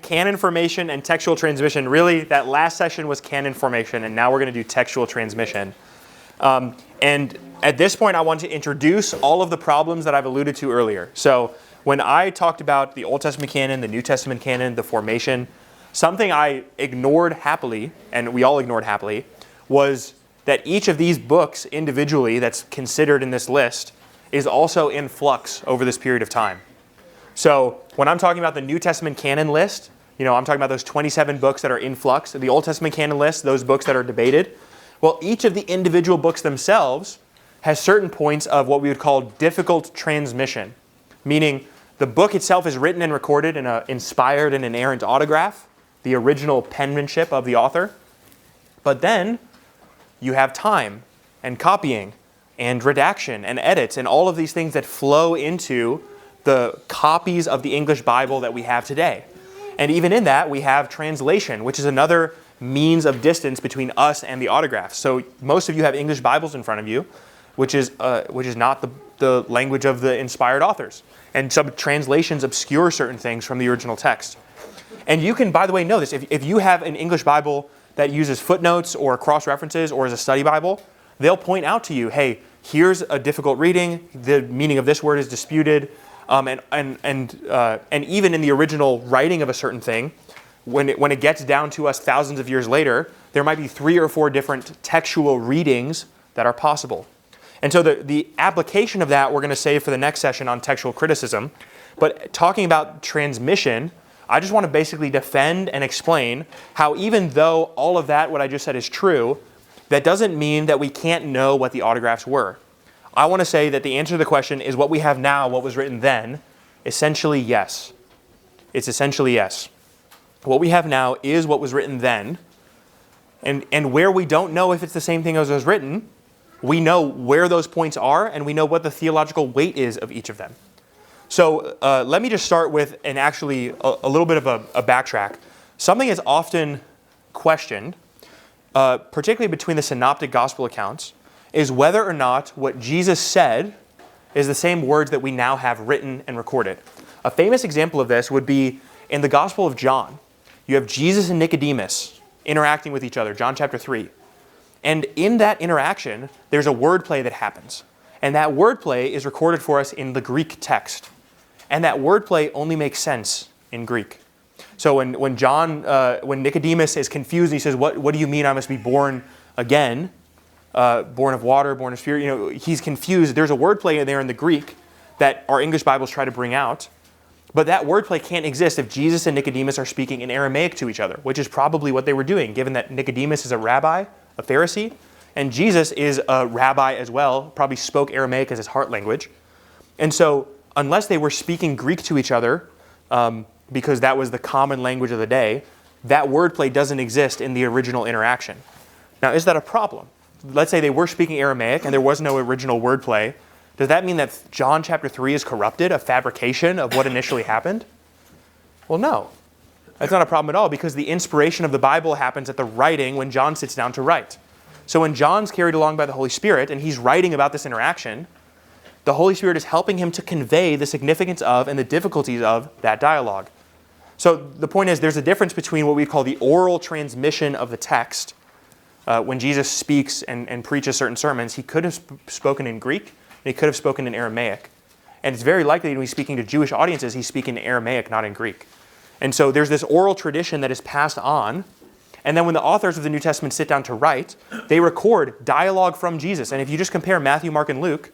Canon formation and textual transmission. Really, that last session was canon formation, and now we're going to do textual transmission. And at this point, I want to introduce all of the problems that I've alluded to earlier. So when I talked about the Old Testament canon, the New Testament canon, the formation, something I ignored happily, and we all ignored happily, was that each of these books individually that's considered in this list is also in flux over this period of time. So when I'm talking about the New Testament canon list, I'm talking about those 27 books that are in flux. The Old Testament canon list, those books that are debated. Well, each of the individual books themselves has certain points of what we would call difficult transmission, meaning the book itself is written and recorded in an inspired and inerrant autograph, the original penmanship of the author. But then you have time and copying and redaction and edits and all of these things that flow into the copies of the English Bible that we have today. And even in that, we have translation, which is another means of distance between us and the autographs. So most of you have English Bibles in front of you, which is not the language of the inspired authors. And some translations obscure certain things from the original text. And you can, by the way, know this. If you have an English Bible that uses footnotes or cross-references or is a study Bible, they'll point out to you, hey, here's a difficult reading. The meaning of this word is disputed. And even in the original writing of a certain thing, when it gets down to us thousands of years later, there might be 3 or 4 different textual readings that are possible. And so the application of that we're going to save for the next session on textual criticism. But talking about transmission, I just want to basically defend and explain how even though all of that, what I just said, is true, that doesn't mean that we can't know what the autographs were. I want to say that the answer to the question, is what we have now what was written then? Essentially, yes. It's essentially yes. What we have now is what was written then. And where we don't know if it's the same thing as was written, we know where those points are, and we know what the theological weight is of each of them. So let me just start with a little bit of a backtrack. Something is often questioned, particularly between the synoptic gospel accounts, is whether or not what Jesus said is the same words that we now have written and recorded. A famous example of this would be in the Gospel of John. You have Jesus and Nicodemus interacting with each other, John chapter 3. And in that interaction, there's a wordplay that happens. And that wordplay is recorded for us in the Greek text. And that wordplay only makes sense in Greek. So when Nicodemus is confused, he says, what do you mean I must be born again? Born of water, born of spirit. He's confused. There's a wordplay in there in the Greek that our English Bibles try to bring out. But that wordplay can't exist if Jesus and Nicodemus are speaking in Aramaic to each other, which is probably what they were doing, given that Nicodemus is a rabbi, a Pharisee, and Jesus is a rabbi as well, probably spoke Aramaic as his heart language. And so unless they were speaking Greek to each other, because that was the common language of the day, that wordplay doesn't exist in the original interaction. Now, is that a problem? Let's say they were speaking Aramaic and there was no original wordplay. Does that mean that John chapter 3 is corrupted, a fabrication of what initially happened? Well, no. That's not a problem at all, because the inspiration of the Bible happens at the writing when John sits down to write. So when John's carried along by the Holy Spirit and he's writing about this interaction, the Holy Spirit is helping him to convey the significance of and the difficulties of that dialogue. So the point is, there's a difference between what we call the oral transmission of the text. When Jesus speaks and preaches certain sermons, he could have spoken in Greek, and he could have spoken in Aramaic. And it's very likely that when he's speaking to Jewish audiences, he's speaking in Aramaic, not in Greek. And so there's this oral tradition that is passed on. And then when the authors of the New Testament sit down to write, they record dialogue from Jesus. And if you just compare Matthew, Mark, and Luke,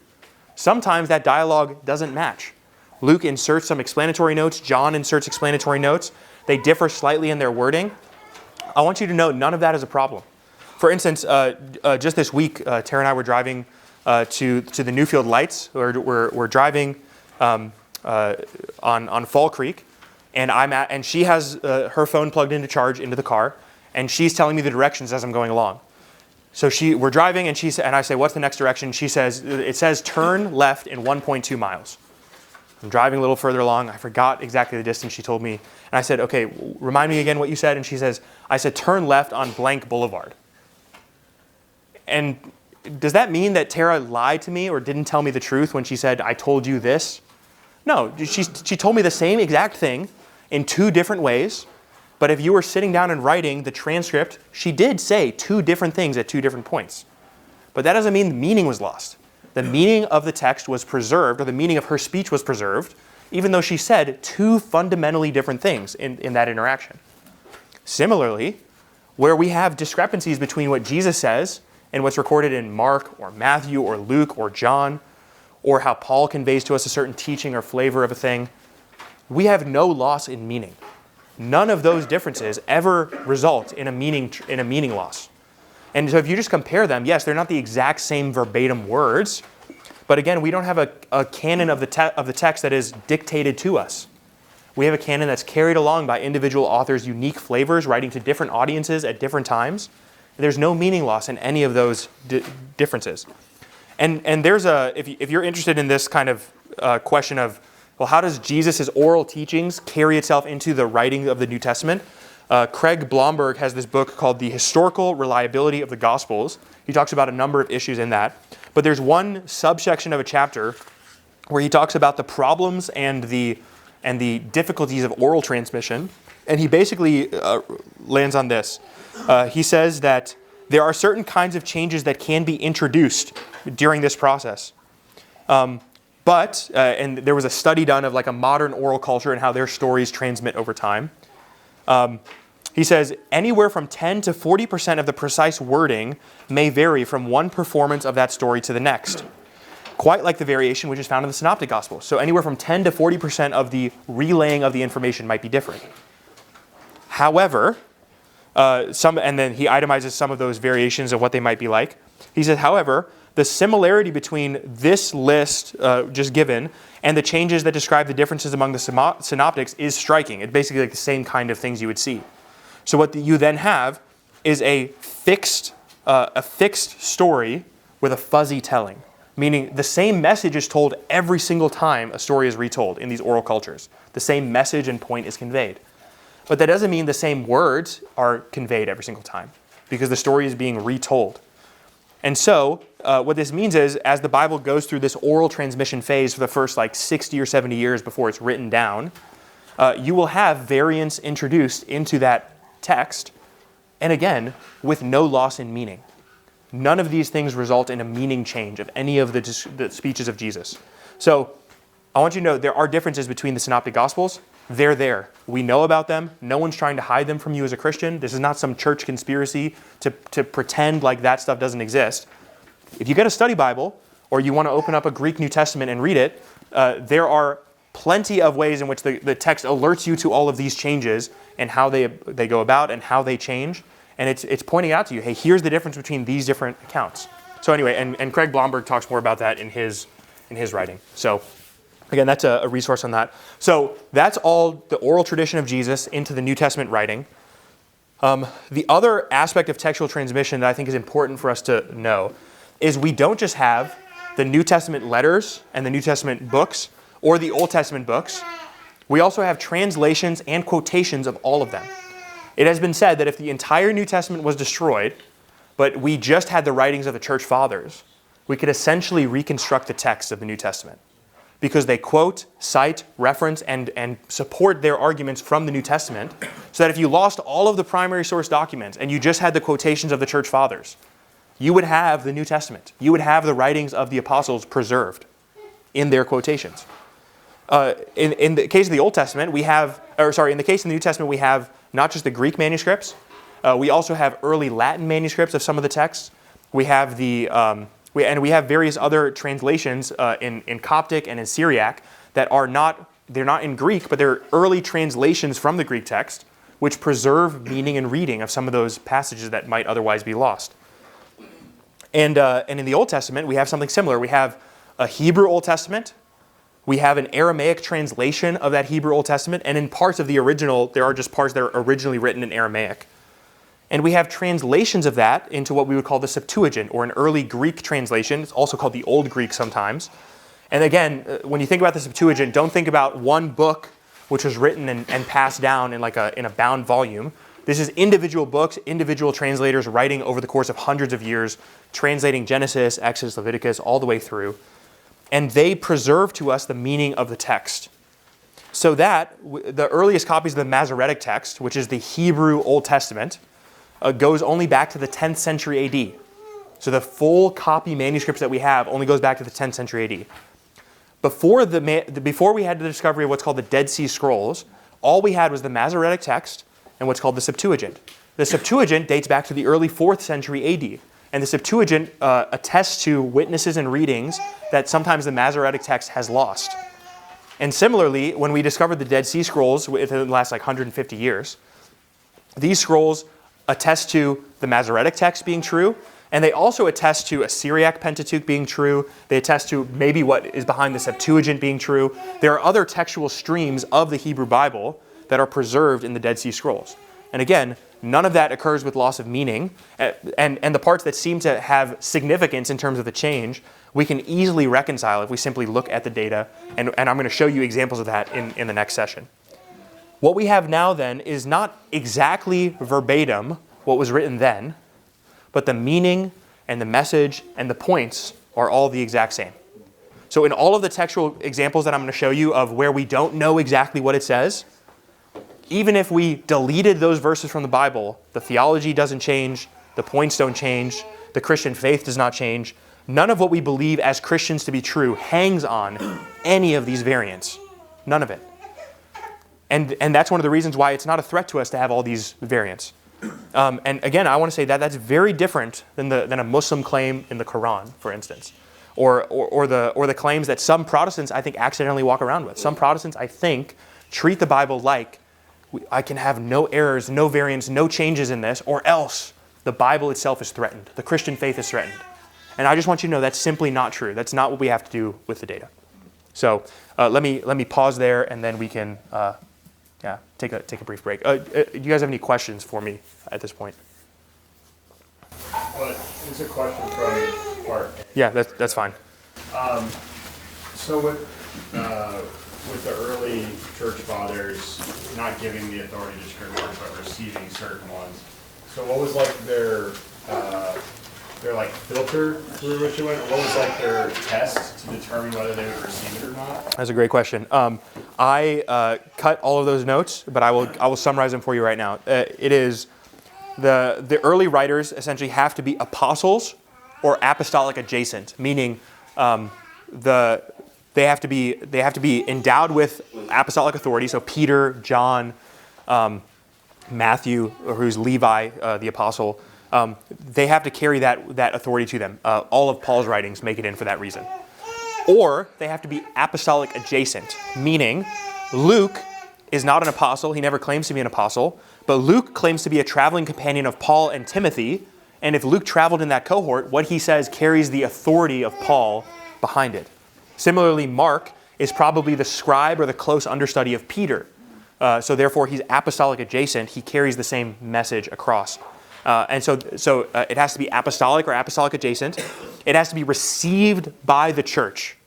sometimes that dialogue doesn't match. Luke inserts some explanatory notes. John inserts explanatory notes. They differ slightly in their wording. I want you to know none of that is a problem. For instance, just this week, Tara and I were driving to the Newfield Lights. We're driving on Fall Creek, and she has her phone plugged into charge into the car, and she's telling me the directions as I'm going along. So we're driving, and I say, "What's the next direction?" She says, "It says turn left in 1.2 miles." I'm driving a little further along. I forgot exactly the distance she told me, and I said, "Okay, remind me again what you said." And she says, "I said turn left on blank boulevard." And does that mean that Tara lied to me or didn't tell me the truth when she said, "I told you this"? No, she told me the same exact thing in two different ways, but if you were sitting down and writing the transcript, she did say two different things at two different points. But that doesn't mean the meaning was lost. The meaning of the text was preserved, or the meaning of her speech was preserved, even though she said two fundamentally different things in that interaction. Similarly, where we have discrepancies between what Jesus says and what's recorded in Mark or Matthew or Luke or John, or how Paul conveys to us a certain teaching or flavor of a thing, we have no loss in meaning. None of those differences ever result in a meaning loss. And so if you just compare them, yes, they're not the exact same verbatim words, but again, we don't have a canon of the text that is dictated to us. We have a canon that's carried along by individual authors' unique flavors, writing to different audiences at different times. There's no meaning loss in any of those differences. And there's if you're interested in this kind of question of, well, how does Jesus' oral teachings carry itself into the writing of the New Testament? Craig Blomberg has this book called The Historical Reliability of the Gospels. He talks about a number of issues in that. But there's one subsection of a chapter where he talks about the problems and the difficulties of oral transmission. And he basically lands on this. He says that there are certain kinds of changes that can be introduced during this process. And there was a study done of like a modern oral culture and how their stories transmit over time. He says, anywhere from 10 to 40% of the precise wording may vary from one performance of that story to the next, quite like the variation which is found in the Synoptic Gospels. So anywhere from 10 to 40% of the relaying of the information might be different. However, and then he itemizes some of those variations of what they might be like. He says, however, the similarity between this list just given and the changes that describe the differences among the synoptics is striking. It's basically like the same kind of things you would see. So what you then have is a fixed story with a fuzzy telling, meaning the same message is told every single time a story is retold in these oral cultures. The same message and point is conveyed. But that doesn't mean the same words are conveyed every single time, because the story is being retold. And so what this means is, as the Bible goes through this oral transmission phase for the first 60 or 70 years before it's written down, you will have variants introduced into that text, and again, with no loss in meaning. None of these things result in a meaning change of any of the speeches of Jesus. So I want you to know there are differences between the Synoptic Gospels. They're there. We know about them. No one's trying to hide them from you as a Christian. This is not some church conspiracy to pretend like that stuff doesn't exist. If you get a study Bible, or you want to open up a Greek New Testament and read it, there are plenty of ways in which the text alerts you to all of these changes and how they go about and how they change. And it's pointing out to you, hey, here's the difference between these different accounts. So anyway, and Craig Blomberg talks more about that in his writing. So again, that's a resource on that. So that's all the oral tradition of Jesus into the New Testament writing. The other aspect of textual transmission that I think is important for us to know is we don't just have the New Testament letters and the New Testament books or the Old Testament books. We also have translations and quotations of all of them. It has been said that if the entire New Testament was destroyed, but we just had the writings of the church fathers, we could essentially reconstruct the text of the New Testament, because they quote, cite, reference, and support their arguments from the New Testament, so that if you lost all of the primary source documents and you just had the quotations of the church fathers, you would have the New Testament. You would have the writings of the apostles preserved in their quotations. In the case of the Old Testament, in the case of the New Testament, we have not just the Greek manuscripts. We also have early Latin manuscripts of some of the texts. We have we have various other translations in Coptic and in Syriac that they're not in Greek, but they're early translations from the Greek text, which preserve meaning and reading of some of those passages that might otherwise be lost. And in the Old Testament, we have something similar. We have a Hebrew Old Testament. We have an Aramaic translation of that Hebrew Old Testament. And in parts of the original, there are just parts that are originally written in Aramaic. And we have translations of that into what we would call the Septuagint, or an early Greek translation. It's also called the Old Greek sometimes. And again, when you think about the Septuagint, don't think about one book which was written and passed down in a bound volume. This is individual books, individual translators writing over the course of hundreds of years, translating Genesis, Exodus, Leviticus, all the way through. And they preserve to us the meaning of the text. So that, the earliest copies of the Masoretic text, which is the Hebrew Old Testament, goes only back to the 10th century AD. So the full copy manuscripts that we have only goes back to the 10th century AD. Before we had the discovery of what's called the Dead Sea Scrolls, all we had was the Masoretic text and what's called the Septuagint. The Septuagint dates back to the early 4th century AD. And the Septuagint attests to witnesses and readings that sometimes the Masoretic text has lost. And similarly, when we discovered the Dead Sea Scrolls within the last 150 years, these scrolls attest to the Masoretic text being true, and they also attest to a Syriac Pentateuch being true. They attest to maybe what is behind the Septuagint being true. There are other textual streams of the Hebrew Bible that are preserved in the Dead Sea Scrolls. And again, none of that occurs with loss of meaning, and the parts that seem to have significance in terms of the change, we can easily reconcile if we simply look at the data, and I'm going to show you examples of that in the next session. What we have now then is not exactly verbatim what was written then, but the meaning and the message and the points are all the exact same. So in all of the textual examples that I'm going to show you of where we don't know exactly what it says, even if we deleted those verses from the Bible, the theology doesn't change, the points don't change, the Christian faith does not change. None of what we believe as Christians to be true hangs on any of these variants. None of it. And that's one of the reasons why it's not a threat to us to have all these variants. And again, I want to say that that's very different than a Muslim claim in the Quran, for instance, or the claims that some Protestants, I think, accidentally walk around with. Some Protestants, I think, treat the Bible like I can have no errors, no variants, no changes in this, or else the Bible itself is threatened. The Christian faith is threatened. And I just want you to know that's simply not true. That's not what we have to do with the data. So let me pause there, and then we can take a brief break. Do you guys have any questions for me at this point? Well, it's a question from Mark. Yeah, that's fine. So with the early church fathers not giving the authority to scriptures but receiving certain ones, so what was their filter through which it went? What was their test to determine whether they would receive it or not? That's a great question. I cut all of those notes, but I will summarize them for you right now. It is the early writers essentially have to be apostles or apostolic adjacent, meaning they have to be endowed with apostolic authority. So Peter, John, Matthew, who's Levi, the apostle. They have to carry that authority to them. All of Paul's writings make it in for that reason. Or they have to be apostolic adjacent, meaning Luke is not an apostle. He never claims to be an apostle. But Luke claims to be a traveling companion of Paul and Timothy. And if Luke traveled in that cohort, what he says carries the authority of Paul behind it. Similarly, Mark is probably the scribe or the close understudy of Peter. So therefore, he's apostolic adjacent. He carries the same message across. And so it has to be apostolic or apostolic adjacent. It has to be received by the church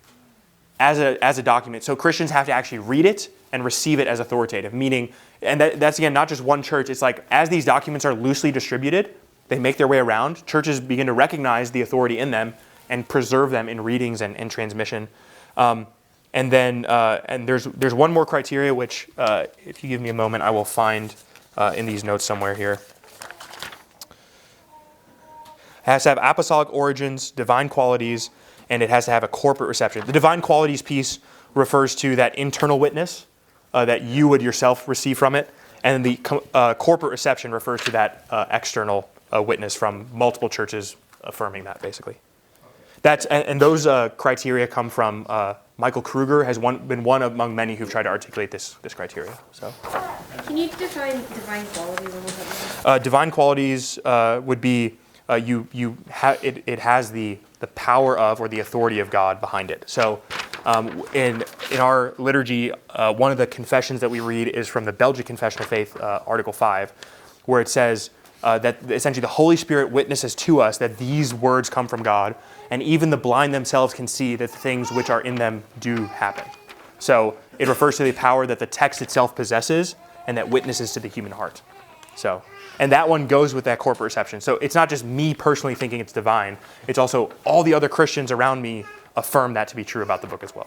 as a document. So Christians have to actually read it and receive it as authoritative. Meaning, and that's again not just one church. It's as these documents are loosely distributed, they make their way around. Churches begin to recognize the authority in them and preserve them in readings and transmission. And there's one more criteria which, if you give me a moment, I will find in these notes somewhere here. It has to have apostolic origins, divine qualities, and it has to have a corporate reception. The divine qualities piece refers to that internal witness that you would yourself receive from it, and the corporate reception refers to that external witness from multiple churches affirming that, basically. And those criteria come from Michael Kruger has been one among many who've tried to articulate this criteria. So, can you define divine qualities one more time? Divine qualities would be it has the power of or the authority of God behind it. So in our liturgy, one of the confessions that we read is from the Belgic Confession of Faith, Article 5, where it says that essentially the Holy Spirit witnesses to us that these words come from God, and even the blind themselves can see that the things which are in them do happen. So it refers to the power that the text itself possesses and that witnesses to the human heart. So, and that one goes with that corporate reception. So it's not just me personally thinking it's divine. It's also all the other Christians around me affirm that to be true about the book as well.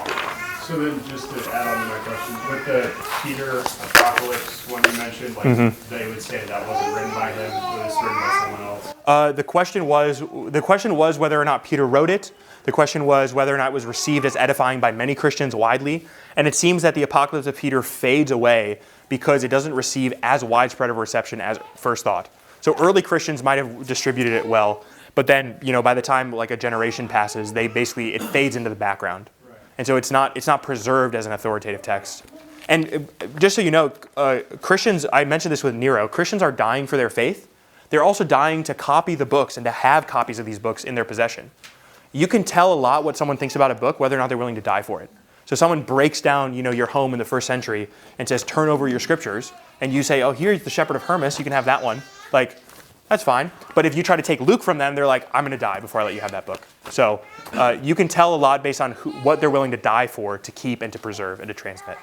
So then, just to add on to my question, with the Peter Apocalypse one you mentioned, like they would say that wasn't written by him, it was written by someone else. The question was whether or not Peter wrote it. The question was whether or not it was received as edifying by many Christians widely. And it seems that the Apocalypse of Peter fades away because it doesn't receive as widespread of a reception as first thought. So early Christians might have distributed it well, but then, by the time like a generation passes, it fades into the background. Right. And so it's not preserved as an authoritative text. And just so you know, Christians, I mentioned this with Nero, Christians are dying for their faith. They're also dying to copy the books and to have copies of these books in their possession. You can tell a lot what someone thinks about a book, whether or not they're willing to die for it. So someone breaks down, your home in the first century and says, turn over your scriptures, and you say, oh, here's the Shepherd of Hermas, you can have that one. Like, that's fine. But if you try to take Luke from them, they're like, I'm going to die before I let you have that book. So you can tell a lot based on what they're willing to die for, to keep and to preserve and to transmit.